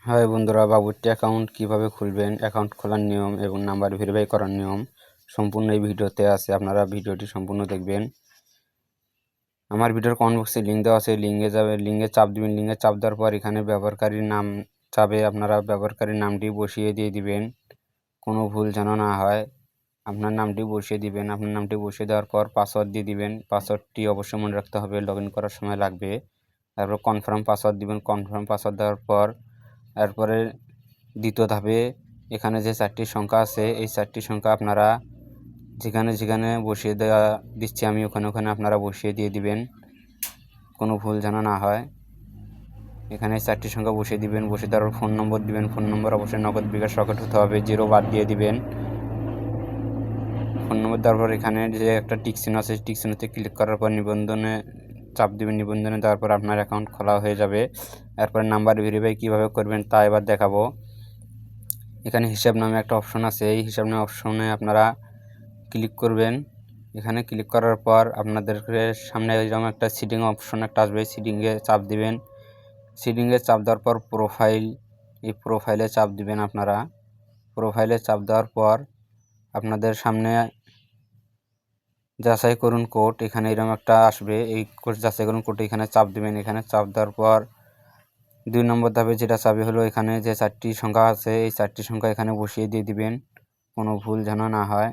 High বন্ধুরা, বাবুর্চি account কিভাবে খুলবেন, অ্যাকাউন্ট খোলার নিয়ম এবং নাম্বার ভেরিফাই করার নিয়ম সম্পূর্ণ এই ভিডিওতে আছে। আপনারা ভিডিওটি সম্পূর্ণ দেখবেন। আমার ভিডিওর কমেন্ট বক্সে লিঙ্ক দেওয়া আছে, লিঙ্কে যাবে, লিঙ্কে চাপ দিবেন। লিঙ্কে চাপ দেওয়ার পর এখানে ব্যবহারকারীর নাম চাবে, আপনারা ব্যবহারকারীর নামটি বসিয়ে দিয়ে দিবেন, কোনো ভুল যেন না হয়। আপনার নামটি বসিয়ে দিবেন। আপনার নামটি বসিয়ে দেওয়ার পর পাসওয়ার্ড দিয়ে দিবেন। পাসওয়ার্ডটি অবশ্যই মনে রাখতে হবে, লগ ইন করার সময় লাগবে। তারপর কনফার্ম পাসওয়ার্ড দিবেন। কনফার্ম পাসওয়ার্ড দেওয়ার পর এরপরে দ্বিতীয় ধাপে এখানে যে 4টি সংখ্যা আছে, এই 4টি সংখ্যা আপনারা যেখানে যেখানে বসিয়ে দিচ্ছি আমি, ওখানে আপনারা বসিয়ে দিয়ে দিবেন, কোনো ভুল যেন না হয়। এখানে 4টি সংখ্যা বসিয়ে দিবেন। বসিয়ে দেওয়ার ফোন নম্বর দিবেন। ফোন নম্বর অবশ্যই নগদ বিকাশ রকেট হতে হবে, 0 বাদ দিয়ে দিবেন। ফোন নম্বর দেওয়ার পর এখানে যে একটা টিক চিহ্ন আছে, টিক চিহ্নতে ক্লিক করার পর নিবন্ধনে চাপ দিবেন। নিবন্ধনে দেওয়ার পর আপনার অ্যাকাউন্ট খোলা হয়ে যাবে। এরপরে নাম্বার ভেরিফাই কীভাবে করবেন তা এবার দেখাবো। এখানে হিসাব নামে একটা অপশন আছে, এই হিসাব নামে অপশনে আপনারা ক্লিক করবেন। এখানে ক্লিক করার পর আপনাদেরকে সামনে এরকম একটা সিটিং অপশন একটা আসবে, সিটিংয়ে চাপ দিবেন। সিটিংয়ে চাপ দেওয়ার পর প্রোফাইল, এই প্রোফাইলে চাপ দিবেন। আপনারা প্রোফাইলে চাপ দেওয়ার পর আপনাদের সামনে যাচাই করুন কোড, এখানে এরকম একটা আসবে, এই কোড যাচাই করুন কোড এখানে চাপ দিবেন। এখানে চাপ দেওয়ার পর 2 নম্বর ধাপে যেটা চাবি হলো, এখানে যে 4টি সংখ্যা আছে, এই 4টি সংখ্যা এখানে বসিয়ে দিয়ে দিবেন, কোনো ভুল যেন না হয়।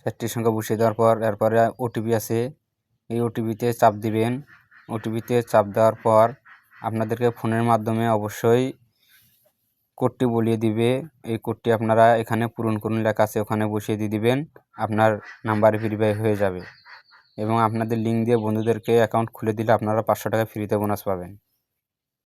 4টি সংখ্যা বসিয়ে দেওয়ার পর এরপরে ওটিপি আছে, এই ওটিপিতে চাপ দিবেন। ওটিপিতে চাপ দেওয়ার পর আপনাদেরকে ফোনের মাধ্যমে অবশ্যই কোডটি বলিয়ে দিবে। এই কোডটি আপনারা এখানে পূরণ করুন লেখা আছে, ওখানে বসিয়ে দিয়ে দিবেন। আপনার নাম্বার ভেরিফাই হয়ে যাবে এবং আপনাদের লিঙ্ক দিয়ে বন্ধুদেরকে অ্যাকাউন্ট খুলে দিলে আপনারা 500 টাকা ফ্রিতে বোনাস পাবেন।